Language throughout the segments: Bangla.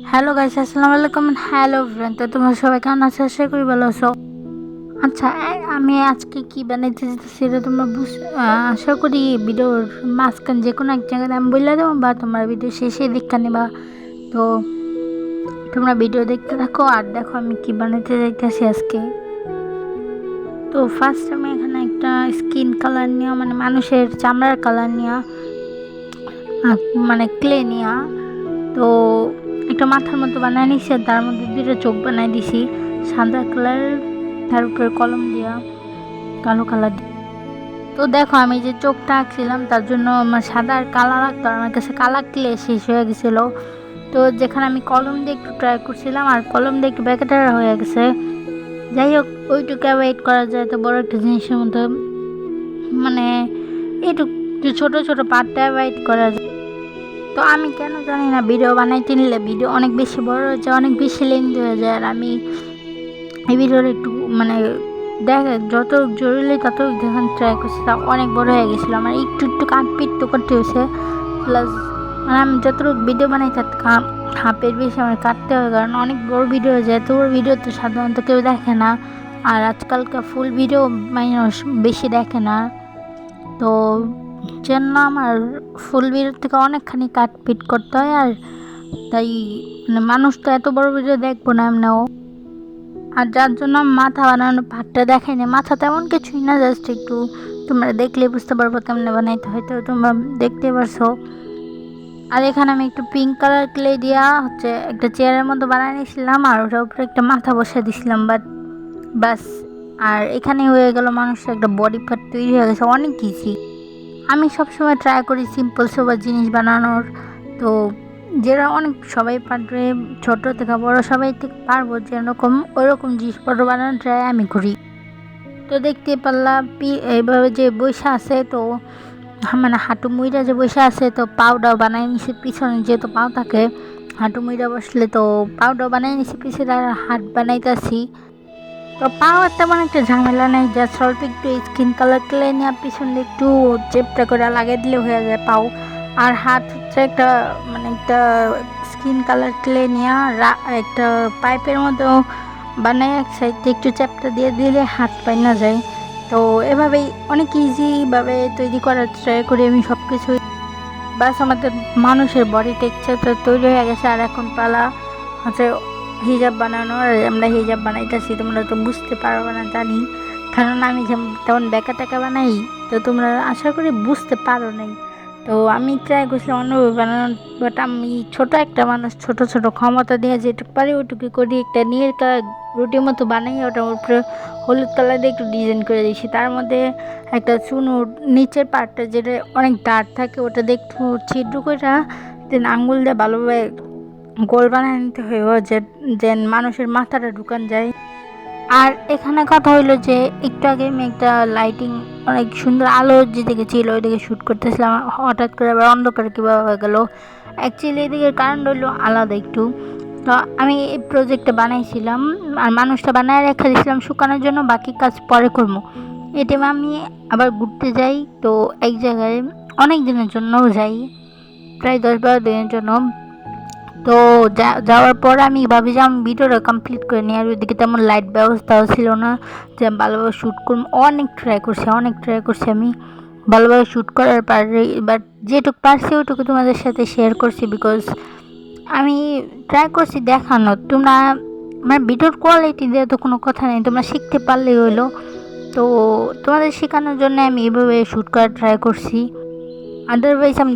হ্যালো গাইস, আসসালামু আলাইকুম। হ্যালো ফ্রেন্ড, তো তোমরা সবাই কেমন আছো? আশা করি ভালো আছো। আচ্ছা, আমি আজকে কি বানাইতে যেতেছি সেটা তোমরা আশা করি ভিডিওর মাঝখান যে কোনো এক জায়গায় আমি বলে দেবো, বা তোমরা ভিডিও শেষে দেখা নেবা। তো তোমরা ভিডিও দেখতে থাকো আর দেখো আমি কি বানাইতে যাইতেছি আজকে। তো ফার্স্ট আমি এখানে একটা স্কিন কালার নিয়ে, মানে মানুষের চামড়ার কালার নিয়ে, মানে ক্লে নিয়ে, তো একটা মাথার মতো বানায় নিছি আর তার মধ্যে দুটো চোখ বানাই দিছি সাদা কালার, তার উপরে কলম দিয়া কালো কালার। তো দেখো আমি যে চোখটা আঁকছিলাম তার জন্য আমার সাদা আর কালা লাগতো, আর আমার কাছে কালা ক্লে শেষ হয়ে গেছিল। তো যেখানে আমি কলম দিয়ে একটু ট্রাই করছিলাম আর কলম দিয়ে একটু ব্যাকেটার হয়ে গেছে। যাই হোক, ওইটুকু ওয়েট করা যায়, তো বড় একটা জিনিসের মধ্যে মানে এইটুকু ছোট ছোট পার্টটা ওয়েট করা যায়। তো আমি কেন জানি না ভিডিও বানাইতে নিলে ভিডিও অনেক বেশি বড় হয়ে যায়, অনেক বেশি লেন্থ হয়ে যায়। আর আমি এই ভিডিওর একটু মানে যত জরুরি তত দেখান ট্রাই করছি, তা অনেক বড় হয়ে গেছিলো। আমার একটু একটু কাটপিট তো করতে হয়েছে। প্লাস মানে আমি যতটুকু ভিডিও বানাই তার হাফের বেশি আমার কাটতে হবে, কারণ অনেক বড় ভিডিও হয়ে যায়। এত বড় ভিডিও তো সাধারণত কেউ দেখে না, আর আজকালকার ফুল ভিডিও মানুষ বেশি দেখে না। তো জন্য আমার ফুল ভিডিওর থেকে অনেকখানি কাটপিট করতে হয়। আর তাই মানে মানুষ তো এত বড় ভিডিও দেখবো না এমনিও। আর যার জন্য আমি মাথা বানানোর পার্টটা দেখাই না, মাথা তেমন কিছুই না, জাস্ট একটু তোমরা দেখলে বুঝতে পারবো কেমনে বানাইতে হয়, তো তোমরা দেখতে পারছো। আর এখানে আমি একটু পিঙ্ক কালার ক্লে দিয়া একটা চেয়ারের মতো বানিয়ে নিয়েছিলাম, আর ওটার উপরে একটা মাথা বসে দিছিলাম, বাট বাস। আর এখানে হয়ে গেল মানুষের একটা বডি পার্ট তৈরি হয়ে গেছে, অনেক ইজি। আমি সবসময় ট্রাই করি সিম্পল সোবার জিনিস বানানোর। তো যেটা অনেক সবাই পারবে, ছোট থেকে বড় সবাই থেকে পারবো, যেরকম ওইরকম জিনিসপত্র বানানোর ট্রাই আমি করি। তো দেখতে পারলাম এইভাবে যে বৈশা আছে, তো মানে হাঁটু মুইরা যে বৈশা আছে, তো পাউডার বানাই নিছি পিছনে, যেহেতু পাও থাকে হাঁটু মুইরা বসলে, তো পাউডার বানাই নিছি পিছনে আর হাত বানাইতেছি। তো পাও তেমন একটা ঝামেলা নেই, জাস্ট অল্প একটু স্কিন কালার ক্লে নিয়ে পিছনে একটু চেপটা করে লাগিয়ে দিলে হয়ে যায় পাও। আর হাত হচ্ছে একটা মানে একটা স্কিন কালার ক্লে নিয়ে একটা পাইপের মতো বানায় এক সাইডে একটু চ্যাপটা দিয়ে দিলে হাত পাই না যায়। তো এভাবেই অনেক ইজিভাবে তৈরি করার ট্রাই করি আমি সব কিছুই। বাস আমাদের মানুষের বডি টেক্সচার তো তৈরি হয়ে গেছে, আর এখন পালা হচ্ছে হিজাব বানানোর। আর আমরা হিজাব বানাইতেছি, তোমরা তো বুঝতে পারবে না জানি, কারণ আমি তেমন বেকা টেকা বানাই, তো তোমরা আশা করি বুঝতে পারো নাই। তো আমি ট্রাই করছিলাম অন্যভাবে বানানোর, বাট আমি ছোট একটা মানুষ, ছোট ছোট ক্ষমতা দিয়ে যেটুকু পারি ওইটুকু করি। একটা নীল কালার রুটির মতো বানাই, ওটার উপরে হলুদ কালার দিয়ে একটু ডিজাইন করে দিয়েছি, তার মধ্যে একটা চুনুর নিচের পার্টটা যেটা অনেক দাঁড় থাকে ওটা দিয়ে একটু ছিদ্র করে দেন আঙ্গুল দিয়ে ভালোভাবে গোল বানিয়ে নিতে হয়, যে যেন মানুষের মাথাটা ঢুকান যায়। আর এখানে কথা হইলো যে একটু আগে আমি একটা লাইটিং, অনেক সুন্দর আলো যেদিকে ছিল ওইদিকে শ্যুট করতেছিলাম, হঠাৎ করে আবার অন্ধকার কীভাবে হয়ে গেল। অ্যাকচুয়ালি এদিকে কারণ রইলো আলাদা একটু। তো আমি এই প্রজেক্টটা বানাইছিলাম আর মানুষটা বানায় রেখে দিয়েছিলাম শুকানোর জন্য, বাকি কাজ পরে করবো। এই টাইমে আমি আবার ঘুরতে যাই, তো এক জায়গায় অনেক দিনের জন্য যাই, প্রায় 10-12 দিনের জন্য। তো যাওয়ার পর আমি ভাবি যে আমি ভিডিওটা কমপ্লিট করে নিই, আর ওইদিকে তেমন লাইট ব্যবস্থাও ছিল না যে আমি ভালোভাবে শ্যুট করবো। অনেক ট্রাই করছি আমি ভালোভাবে শ্যুট করার পারে, বাট যেটুকু পারছি ওইটুকু তোমাদের সাথে শেয়ার করছি, বিকজ আমি ট্রাই করছি দেখানো। তোমরা আমার ভিডিওর কোয়ালিটি দিয়ে তো কোনো কথা নেই, তোমরা শিখতে পারলেই হইলো। তো তোমাদের শেখানোর জন্য আমি এভাবে শ্যুট করার ট্রাই করছি। আদারওয়াইজ আমি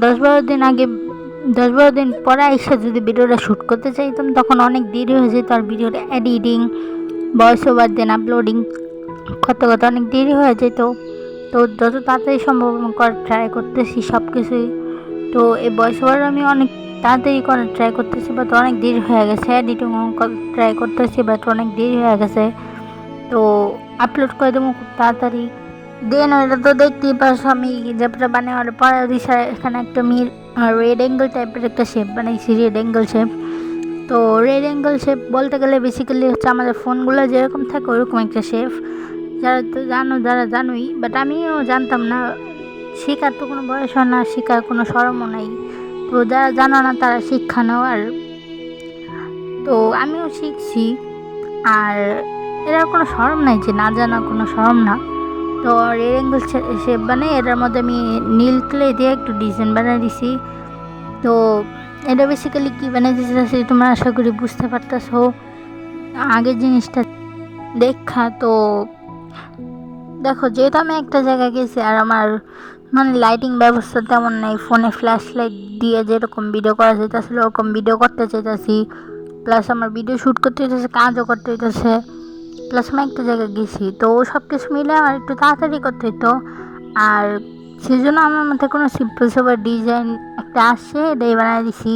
10-12 দিন পরে এসে যদি ভিডিওটা শ্যুট করতে চাইতাম তখন অনেক দেরি হয়ে যেত, আর ভিডিওটা এডিটিং, ভয়েস ওভার দেন আপলোডিং করতে করতে অনেক দেরি হয়ে যেত। তো যত তাড়াতাড়ি সম্ভব আমি করার ট্রাই করতেছি সব কিছুই। তো এই ভয়েস ওভার আমি অনেক তাড়াতাড়ি করার ট্রাই করতেছি, বাট অনেক দেরি হয়ে গেছে। এডিটিং ট্রাই করতেছি, বাট অনেক দেরি হয়ে গেছে। তো আপলোড করে দেবো খুব তাড়াতাড়ি। দেন ওইটা তো দেখতেই পারছো আমি যেটা বানানোর পরে দিশা এখানে একটা রেড অ্যাঙ্গেল টাইপের একটা শেপ বানাইছি, রেড অ্যাঙ্গেল শেপ। তো রেড অ্যাঙ্গেল শেপ বলতে গেলে বেসিক্যালি হচ্ছে আমাদের ফোনগুলো যেরকম থাকে ওরকম একটা শেপ। যারা তো যারা জানোই, বাট আমিও জানতাম না। শেখার তো কোনো বয়স হয় না, শেখার কোনো শরমও নাই। তো যারা জানো না তারা শিক্ষা নাও। আর তো আমিও শিখছি। আর এরা কোনো শরম নাই যে না জানা, কোনো শরম না। তো রেক্টেঙ্গেল শেপ বানিয়ে এটার মধ্যে আমি নীল ক্লে দিয়ে একটু ডিজাইন বানিয়ে দিছি। তো এটা বেসিক্যালি কী বানিয়ে দিতেছি তোমরা আশা করি বুঝতে পারতেছো আগের জিনিসটা দেখা। তো দেখো, যেহেতু আমি একটা জায়গায় গেছি আর আমার মানে লাইটিং ব্যবস্থা তেমন নেই, ফোনে ফ্ল্যাশ লাইট দিয়ে যেরকম ভিডিও করা যেতেছিল ওরকম ভিডিও করতে চাইতেছি, প্লাস আমার ভিডিও শ্যুট করতে হইতেছে, কাজও করতে হইতেছে, প্লাস আমি একটা জায়গায় গেছি। তো সব কিছু মিলে আমার একটু তাড়াতাড়ি করতে হইতো। আর সেই জন্য আমার মাথায় কোনো সিম্পল সোবার ডিজাইন একটা আসছে, এটাই বানিয়ে দিছি।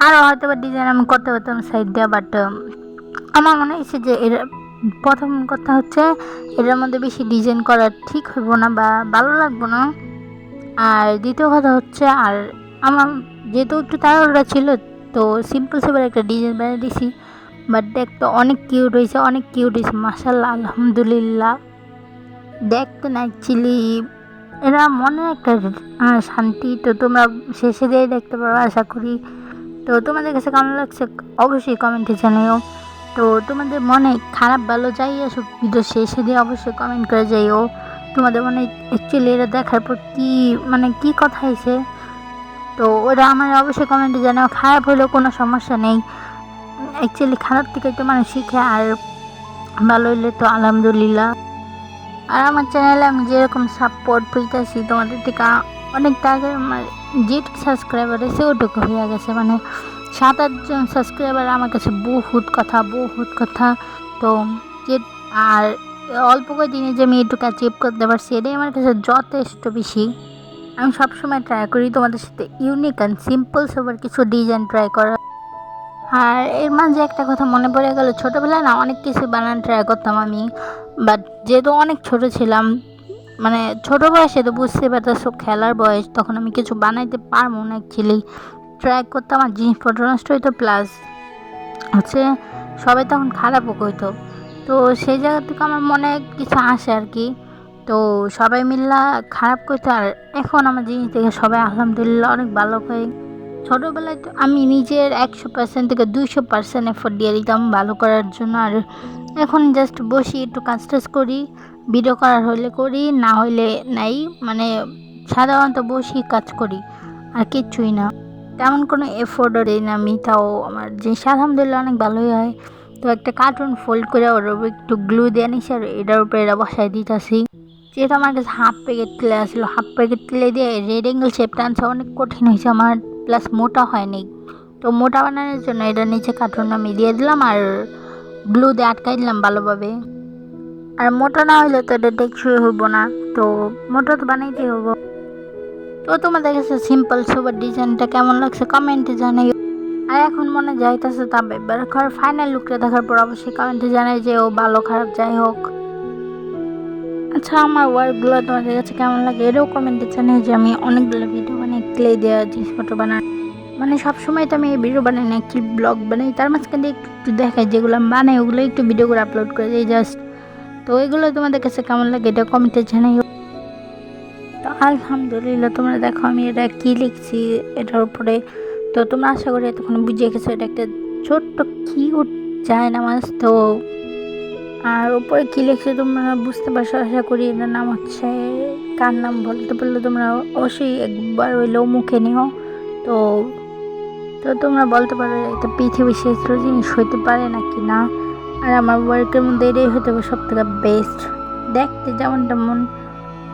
আরও হয়তো বা ডিজাইন আমি করতে পারতাম সাইড দিয়ে, বাট আমার মনে হয়েছে যে এর প্রথম কথা হচ্ছে এটার মধ্যে বেশি ডিজাইন করা ঠিক হইব না বা ভালো লাগবো না। আর দ্বিতীয় কথা হচ্ছে, আর আমার যেহেতু একটু তাড়াহুড়া ছিল, তো সিম্পল সোবার একটা ডিজাইন বানিয়ে দিছি। বাট দেখতে অনেক কিউট হয়েছে, অনেক কিউট হয়েছে, মাশাআল্লাহ, আলহামদুলিল্লাহ। দেখতে না অ্যাকচুয়ালি এরা মনে একটা শান্তি। তো তোমরা শেষে দিয়ে দেখতে পারো আশা করি। তো তোমাদের কাছে কেমন লাগছে অবশ্যই কমেন্টে জানাও। তো তোমাদের মনে খারাপ ভালো যাই আসুক, ভিডিও শেষে দিয়ে অবশ্যই কমেন্ট করে যাইও তোমাদের মনে অ্যাকচুয়ালি এটা দেখার পর কী মানে কী কথা হয়েছে। তো ওরা আমার অবশ্যই কমেন্টে জানাও। খারাপ হলেও কোনো সমস্যা নেই, অ্যাকচুয়ালি খারাপ থেকে তো মানুষ শিখে, আর ভালো হইলে তো আলহামদুলিল্লাহ। আর আমার চ্যানেলে আমি যেরকম সাপোর্ট পেতেছি তোমাদের থেকে, অনেক আগে আমার যেটুকু সাবস্ক্রাইবার আছে ওটুকু হয়ে গেছে, মানে 7-8 জন সাবস্ক্রাইবার আমার কাছে বহুত কথা, বহুত কথা। তো যে আর অল্প কয়েকদিনে যে আমি এটুকু অ্যাচিভ করতে পারছি এটাই আমার কাছে যথেষ্ট বেশি। আমি সবসময় ট্রাই করি তোমাদের সাথে ইউনিক অ্যান্ড সিম্পল সবার কিছু ডিজাইন ট্রাই করা। আর এর মাঝে একটা কথা মনে পড়ে গেল, ছোটোবেলায় না অনেক কিছু বানানো ট্রাই করতাম আমি, বাট যেহেতু অনেক ছোট ছিলাম, মানে ছোটো বয়সে তো বুঝতে পারতেছো খেলার বয়স, তখন আমি কিছু বানাইতে পারবো না অ্যাকচুয়ালি। ট্রাই করতাম আর জিনিসপত্র নষ্ট হইতো, প্লাস হচ্ছে সবাই তখন খারাপও কইতো। তো সেই জায়গা থেকে আমার মনে কিছু আসে আর কি। তো সবাই মিল্লা খারাপ কইতো, আর এখন আমার জিনিস দেখে সবাই আলহামদুলিল্লাহ অনেক ভালো কয়। ছোটোবেলায় তো আমি নিজের 100% থেকে 200% এফোর্ট দিয়ে দিতাম ভালো করার জন্য। আর এখন জাস্ট বসি, একটু কাজ টাজ করি, ভিডিও করার হইলে করি, না হইলে নাই, মানে সাধারণত বসি কাজ করি আর কিচ্ছুই না, তেমন কোনো এফোর্টও দিই না আমি। তাও আমার জিনিস আলহামদুলিল্লাহ অনেক ভালোই হয়। তো একটা কার্টুন ফোল্ড করে ওর উপর একটু গ্লু দিয়ে নিছি আর এটার উপরে এটা বসাই দিতেছি। যেহেতু আমার কাছে হাফ প্যাকেট তেলে আসলো, হাফ প্যাকেট তেলে দিয়ে রেড অ্যাঙ্গেল শেপটা আনছে, অনেক কঠিন হয়েছে আমার, প্লাস মোটা হয়নি। তো মোটা বানানোর জন্য এটা নিচে কার্টুন আমি দিয়ে দিলাম আর গ্লু দিয়ে আটকাই দিলাম ভালোভাবে। আর মোটা না হইলে তো এটা টেকসই হইব না, তো মোটা তো বানাইতে হবো। তো তোমাদের কাছে সিম্পল সুপার ডিজাইনটা কেমন লাগছে কমেন্টে জানাই। আর এখন মনে যাইতেছে তবে এবার ফাইনাল লুকটা দেখার পর অবশ্যই কমেন্টে জানাই যে ও ভালো খারাপ যাই হোক। আচ্ছা, আমার ওয়ার্কগুলো তোমাদের কাছে কেমন লাগে এটাও কমেন্টে জানাই, যে আমি অনেকগুলো ভিডিও বানাই ক্লে দেওয়া জিনিসপত্র বানাই, মানে সবসময় তো আমি এই ভিডিও বানাই না, কি ব্লগ বানাই, তার মাঝখানে একটু একটু দেখাই যেগুলো আমি বানাই ওগুলো একটু ভিডিও করে আপলোড করে দিই জাস্ট। তো এগুলো তোমাদের কাছে কেমন লাগে এটা কমেন্টে জানাই। তো আলহামদুলিল্লাহ, তোমরা দেখো আমি এটা কী লিখছি এটার উপরে। তো তোমরা আশা করি এতক্ষণ বুঝিয়ে গেছো এটা একটা ছোট্ট কিউট যায় নামাজ। তো আর উপরে কী লিখছে তোমরা বুঝতে পারছো আশা করি। এটার নাম হচ্ছে, কার নাম বলতে পারলে তোমরা অবশ্যই একবার হইলেও মুখে নিও। তো তো তোমরা বলতে পারো এটা পৃথিবীর শ্রেষ্ঠ জিনিস হইতে পারে নাকি না। আর আমার ওয়ার্কের মধ্যে এটাই হতে হবে সব থেকে বেস্ট, দেখতে যেমন তেমন,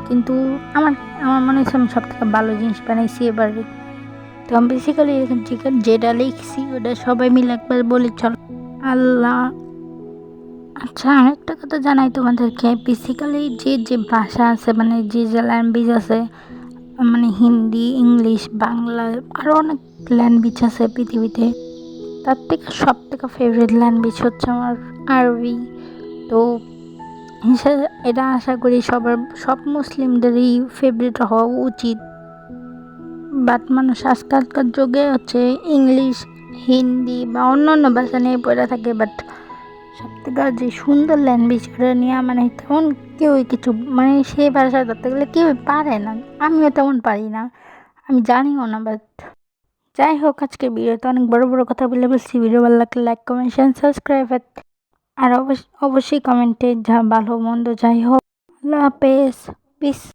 কিন্তু আমার আমার মনে হচ্ছে আমি সব থেকে ভালো জিনিস বানাইছি এবারে। তো আমি বেসিক্যালি এরকম চিকেন যেটা লিখছি ওটা সবাই মিলে একবার বলি চলো আল্লাহ। আচ্ছা, আরেকটা কথা জানাই তোমাদেরকে, বেসিক্যালি যে যে ভাষা আছে, মানে যে যে ল্যাঙ্গুয়েজ আছে, মানে হিন্দি, ইংলিশ, বাংলা, আরও অনেক ল্যাঙ্গুয়েজ আছে পৃথিবীতে, তার থেকে সব থেকে ফেভারিট ল্যাঙ্গুয়েজ হচ্ছে আমার আরবি। তো এটা আশা করি সব মুসলিমদেরই ফেভারিট হওয়া উচিত। বাট মানুষ আজকালকার যুগে হচ্ছে ইংলিশ, হিন্দি বা অন্যান্য ভাষা নিয়ে পড়ে থাকে, বাট সব থেকে যে সুন্দর ল্যাঙ্গুয়েজ ওটা নিয়ে মানে তেমন কেউই কিছু, মানে সেই ভাষা ধরতে গেলে কেউই পারে না, আমিও তেমন পারি না, আমি জানিও না, বাট যাই হোক, আজকে ভিডিওতে অনেক বড় বড় কথা বলে বলছি। ভিডিও ভালো লাগলে লাইক, কমেন্ট, শেয়ার, সাবস্ক্রাইব, আর অবশ্যই কমেন্টে যা ভালো মন্দ যাই হোক। আল্লাহ হাফেজ, পিস।